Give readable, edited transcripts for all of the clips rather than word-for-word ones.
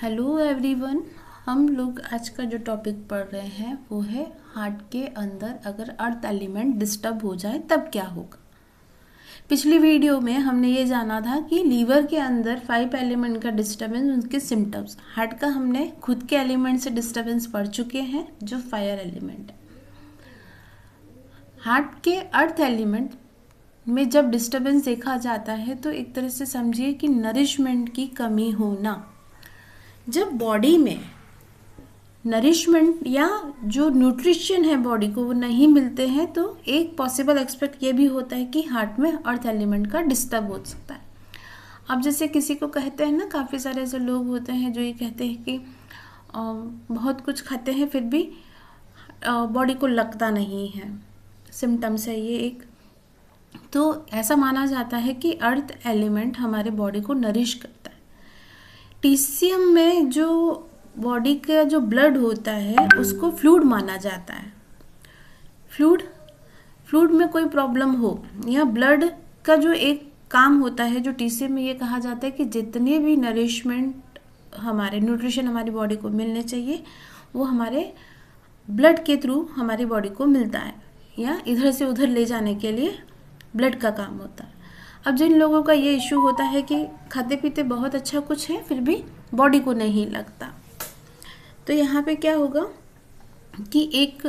Hello everyone. हम लोग आज का जो टॉपिक पढ़ रहे हैं वो है हार्ट के अंदर अगर अर्थ एलिमेंट डिस्टर्ब हो जाए तब क्या होगा। पिछली वीडियो में हमने ये जाना था कि लीवर के अंदर 5 एलिमेंट का डिस्टर्बेंस, उनके सिम्टम्स। हार्ट का हमने खुद के एलिमेंट से डिस्टर्बेंस पढ़ चुके हैं जो फायर एलिमेंट है। हार्ट के अर्थ एलिमेंट में जब डिस्टर्बेंस देखा जाता है तो एक तरह से समझिए कि नरिशमेंट की कमी होना। जब बॉडी में नरिशमेंट या जो न्यूट्रिशन है बॉडी को वो नहीं मिलते हैं तो एक पॉसिबल एक्सपेक्ट ये भी होता है कि हार्ट में अर्थ एलिमेंट का डिस्टर्ब हो सकता है। अब जैसे किसी को कहते हैं ना, काफ़ी सारे ऐसे लोग होते हैं जो ये कहते हैं कि बहुत कुछ खाते हैं फिर भी बॉडी को लगता नहीं है, सिम्टम्स है ये एक। तो ऐसा माना जाता है कि अर्थ एलिमेंट हमारे बॉडी को नरिश करता है। टीसीएम में जो बॉडी का जो ब्लड होता है उसको फ्लूइड माना जाता है। फ्लूइड में कोई प्रॉब्लम हो या ब्लड का जो एक काम होता है, जो टीसीएम में ये कहा जाता है कि जितने भी नरिशमेंट हमारे न्यूट्रिशन हमारी बॉडी को मिलने चाहिए वो हमारे ब्लड के थ्रू हमारी बॉडी को मिलता है, या इधर से उधर ले जाने के लिए ब्लड का काम होता है। अब जिन लोगों का ये इशू होता है कि खाते पीते बहुत अच्छा कुछ है फिर भी बॉडी को नहीं लगता, तो यहाँ पे क्या होगा कि एक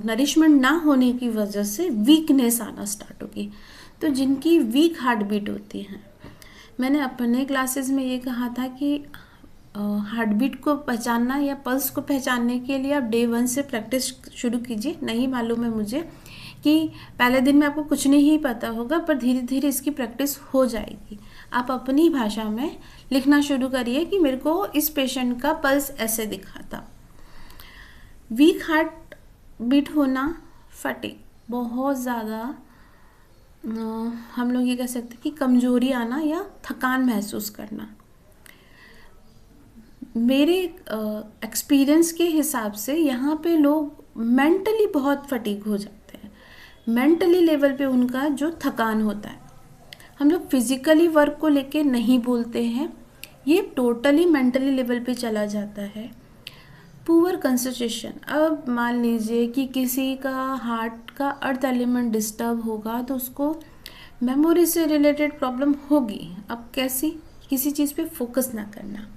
नरिशमेंट ना होने की वजह से वीकनेस आना स्टार्ट होगी। तो जिनकी वीक हार्ट बीट होती है, मैंने अपने क्लासेस में ये कहा था कि हार्ट बीट को पहचानना या पल्स को पहचानने के लिए आप डे 1 से प्रैक्टिस शुरू कीजिए। नहीं मालूम है मुझे कि पहले दिन में आपको कुछ नहीं पता होगा, पर धीरे धीरे इसकी प्रैक्टिस हो जाएगी। आप अपनी भाषा में लिखना शुरू करिए कि मेरे को इस पेशेंट का पल्स ऐसे दिखा था। वीक हार्ट बीट होना, फटीग, बहुत ज़्यादा हम लोग ये कह सकते हैं कि कमजोरी आना या थकान महसूस करना। मेरे एक्सपीरियंस के हिसाब से यहाँ पे लोग मेंटली बहुत फटीग हो जाते हैं। मेंटली लेवल पे उनका जो थकान होता है, हम लोग फिजिकली वर्क को लेके नहीं बोलते हैं, ये टोटली मेंटली लेवल पे चला जाता है। पुअर कंसंट्रेशन, अब मान लीजिए कि किसी का हार्ट का अर्थ एलिमेंट डिस्टर्ब होगा तो उसको मेमोरी से रिलेटेड प्रॉब्लम होगी। अब कैसी? किसी चीज़ पे फोकस ना करना।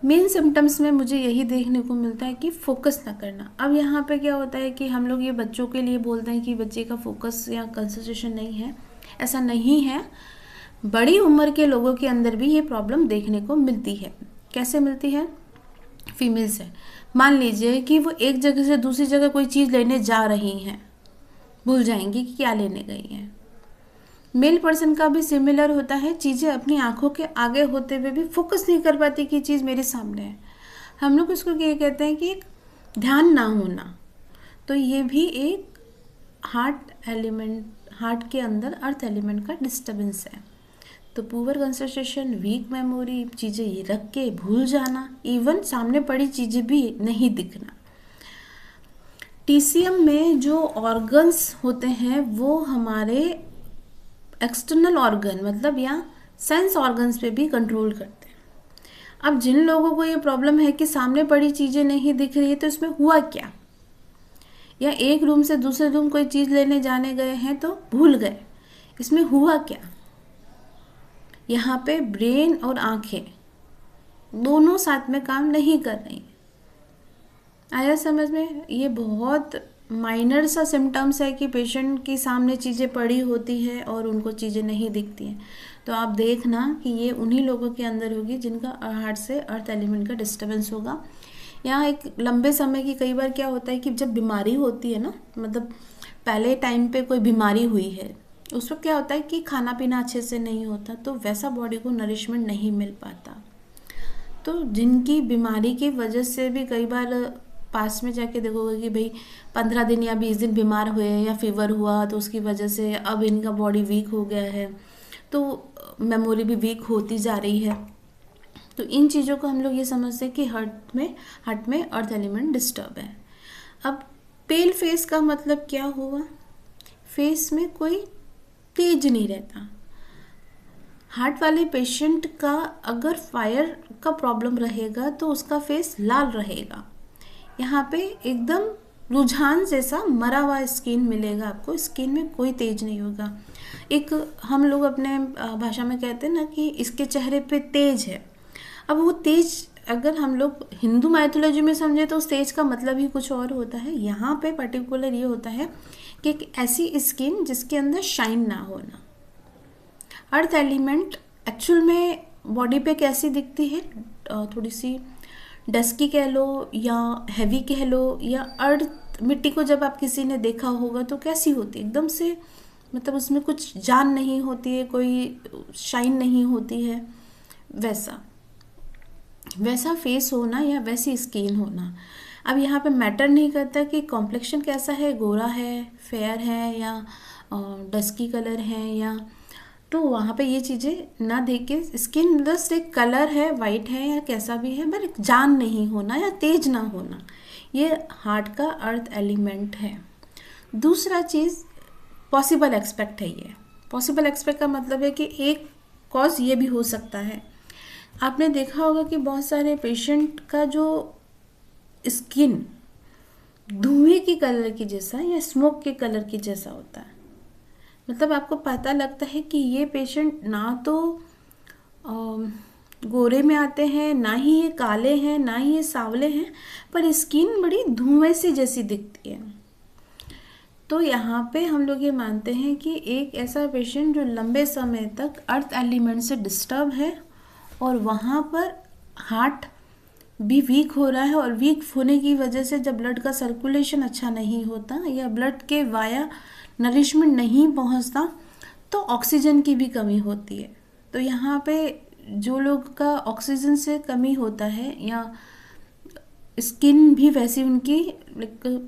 मेन सिम्टम्स में मुझे यही देखने को मिलता है कि फोकस ना करना। अब यहाँ पे क्या होता है कि हम लोग ये बच्चों के लिए बोलते हैं कि बच्चे का फोकस या कंसंट्रेशन नहीं है, ऐसा नहीं है। बड़ी उम्र के लोगों के अंदर भी ये प्रॉब्लम देखने को मिलती है। कैसे मिलती है? फीमेल से मान लीजिए कि वो एक जगह से दूसरी जगह कोई चीज़ लेने जा रही हैं, भूल जाएंगी कि क्या लेने गई हैं। मेल पर्सन का भी सिमिलर होता है, चीज़ें अपनी आंखों के आगे होते हुए भी फोकस नहीं कर पाती कि चीज़ मेरे सामने है। हम लोग इसको ये कहते हैं कि एक ध्यान ना होना। तो ये भी एक हार्ट के अंदर अर्थ एलिमेंट का डिस्टर्बेंस है। तो पुअर कंसंट्रेशन, वीक मेमोरी, चीज़ें ये रख के भूल जाना, इवन सामने पड़ी चीज़ें भी नहीं दिखना। टीसीएम में जो ऑर्गन्स होते हैं वो हमारे एक्सटर्नल ऑर्गन मतलब या सेंस ऑर्गन्स पे भी कंट्रोल करते हैं। अब जिन लोगों को ये प्रॉब्लम है कि सामने पड़ी चीज़ें नहीं दिख रही है तो इसमें हुआ क्या, या एक रूम से दूसरे रूम कोई चीज़ लेने जाने गए हैं तो भूल गए, इसमें हुआ क्या? यहाँ पे ब्रेन और आंखें दोनों साथ में काम नहीं कर रही। आया समझ में? ये बहुत माइनर सा सिम्टम्स है कि पेशेंट के सामने चीज़ें पड़ी होती है और उनको चीज़ें नहीं दिखती हैं। तो आप देखना कि ये उन्हीं लोगों के अंदर होगी जिनका हार्ट से अर्थ एलिमेंट का डिस्टर्बेंस होगा। यहाँ एक लंबे समय की कई बार क्या होता है कि जब बीमारी होती है ना, मतलब पहले टाइम पे कोई बीमारी हुई है, उस वक्त क्या होता है कि खाना पीना अच्छे से नहीं होता, तो वैसा बॉडी को नरिशमेंट नहीं मिल पाता। तो जिनकी बीमारी की वजह से भी कई बार पास में जाके देखोगे कि भाई 15 दिन या 20 दिन बीमार हुए या फीवर हुआ तो उसकी वजह से अब इनका बॉडी वीक हो गया है, तो मेमोरी भी वीक होती जा रही है। तो इन चीज़ों को हम लोग ये समझते हैं कि हार्ट में अर्थ एलिमेंट डिस्टर्ब है। अब पेल फेस का मतलब क्या हुआ? फेस में कोई तेज नहीं रहता, हार्ट वाले पेशेंट का अगर फायर का प्रॉब्लम रहेगा तो उसका फेस लाल रहेगा, यहाँ पे एकदम रुझान जैसा मरा हुआ स्किन मिलेगा आपको, स्किन में कोई तेज नहीं होगा। एक हम लोग अपने भाषा में कहते हैं ना कि इसके चेहरे पे तेज है। अब वो तेज अगर हम लोग हिंदू माइथोलॉजी में समझे तो उस तेज का मतलब ही कुछ और होता है। यहाँ पे पर्टिकुलर ये होता है कि एक ऐसी स्किन जिसके अंदर शाइन ना होना। अर्थ एलिमेंट एक्चुअल में बॉडी पे कैसी दिखती है, थोड़ी सी डस्की कह लो या हैवी कह लो, या अर्थ मिट्टी को जब आप किसी ने देखा होगा तो कैसी होती है, एकदम से मतलब उसमें कुछ जान नहीं होती है, कोई शाइन नहीं होती है, वैसा फेस होना या वैसी स्किन होना। अब यहाँ पे मैटर नहीं करता कि कॉम्प्लेक्शन कैसा है, गोरा है, फेयर है या डस्की कलर है, या तो वहाँ पे ये चीज़ें ना देख के, स्किन जस्ट एक कलर है, वाइट है या कैसा भी है, बट जान नहीं होना या तेज ना होना, ये हार्ट का अर्थ एलिमेंट है। दूसरा चीज़ पॉसिबल एक्सपेक्ट है। ये पॉसिबल एक्सपेक्ट का मतलब है कि एक कॉज ये भी हो सकता है। आपने देखा होगा कि बहुत सारे पेशेंट का जो स्किन धुएं की कलर की जैसा या स्मोक के कलर की जैसा होता है, मतलब आपको पता लगता है कि ये पेशेंट ना तो गोरे में आते हैं, ना ही ये काले हैं, ना ही ये सांवले हैं, पर स्किन बड़ी धुएं सी जैसी दिखती है। तो यहाँ पे हम लोग ये मानते हैं कि एक ऐसा पेशेंट जो लंबे समय तक अर्थ एलिमेंट से डिस्टर्ब है और वहाँ पर हार्ट भी वीक हो रहा है, और वीक होने की वजह से जब ब्लड का सर्कुलेशन अच्छा नहीं होता या ब्लड के वाया नरिशमेंट नहीं पहुंचता तो ऑक्सीजन की भी कमी होती है। तो यहाँ पे जो लोग का ऑक्सीजन से कमी होता है या स्किन भी वैसी उनकी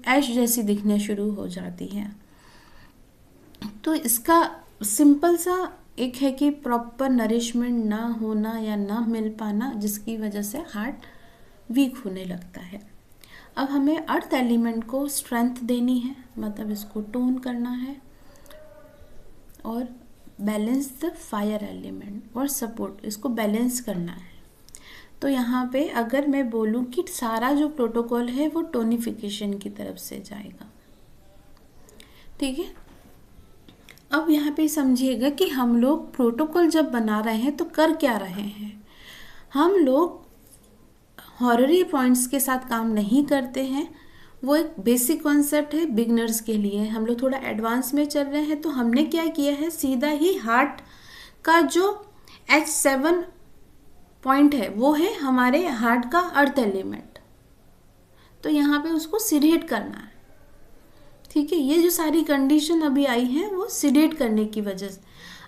ऐश जैसी दिखने शुरू हो जाती है। तो इसका सिंपल सा एक है कि प्रॉपर नरिशमेंट ना होना या ना मिल पाना, जिसकी वजह से हार्ट वीक होने लगता है। अब हमें अर्थ एलिमेंट को स्ट्रेंथ देनी है, मतलब इसको टोन करना है और बैलेंस द फायर एलिमेंट और सपोर्ट, इसको बैलेंस करना है। तो यहाँ पे अगर मैं बोलूँ कि सारा जो प्रोटोकॉल है वो टोनिफिकेशन की तरफ से जाएगा, ठीक है। अब यहाँ पे समझिएगा कि हम लोग प्रोटोकॉल जब बना रहे हैं तो कर क्या रहे हैं। हम लोग हॉररी पॉइंट्स के साथ काम नहीं करते हैं, वो एक बेसिक कॉन्सेप्ट है बिगनर्स के लिए। हम लोग थोड़ा एडवांस में चल रहे हैं, तो हमने क्या किया है, सीधा ही हार्ट का जो H7 पॉइंट है वो है हमारे हार्ट का अर्थ एलिमेंट, तो यहाँ पे उसको सिडेट करना है, ठीक है। ये जो सारी कंडीशन अभी आई है वो सिडेट करने की वजह से।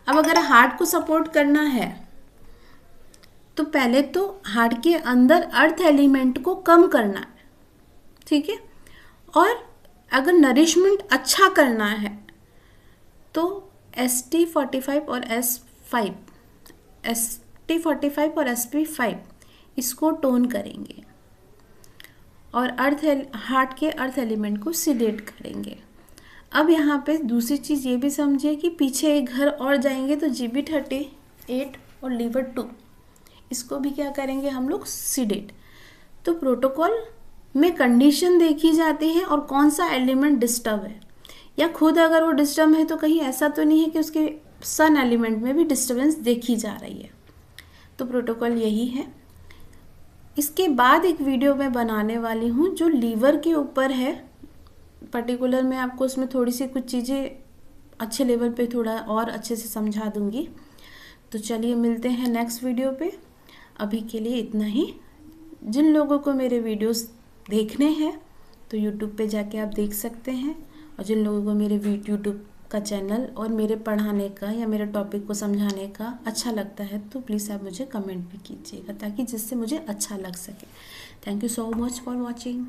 अब अगर हार्ट को सपोर्ट करना है तो पहले तो हार्ट के अंदर अर्थ एलिमेंट को कम करना है, ठीक है। और अगर नरिशमेंट अच्छा करना है तो ST45 और SP5 इसको टोन करेंगे और हार्ट के अर्थ एलिमेंट को सिडेट करेंगे। अब यहाँ पे दूसरी चीज़ ये भी समझिए कि पीछे एक घर और जाएंगे तो GB38 और लीवर 2 इसको भी क्या करेंगे हम लोग, सिडेट। तो प्रोटोकॉल में कंडीशन देखी जाती है और कौन सा एलिमेंट डिस्टर्ब है, या खुद अगर वो डिस्टर्ब है तो कहीं ऐसा तो नहीं है कि उसके सन एलिमेंट में भी डिस्टर्बेंस देखी जा रही है। तो प्रोटोकॉल यही है। इसके बाद एक वीडियो मैं बनाने वाली हूँ जो लीवर के ऊपर है, पर्टिकुलर मैं आपको उसमें थोड़ी सी कुछ चीज़ें अच्छे लेवल पे थोड़ा और अच्छे से समझा दूँगी। तो चलिए मिलते हैं नेक्स्ट वीडियो पे। अभी के लिए इतना ही। जिन लोगों को मेरे वीडियोस देखने हैं तो यूट्यूब पे जाके आप देख सकते हैं, और जिन लोगों को मेरे यूट्यूब का चैनल और मेरे पढ़ाने का या मेरे टॉपिक को समझाने का अच्छा लगता है तो प्लीज़ आप मुझे कमेंट भी कीजिएगा, ताकि जिससे मुझे अच्छा लग सके। Thank you so much for watching.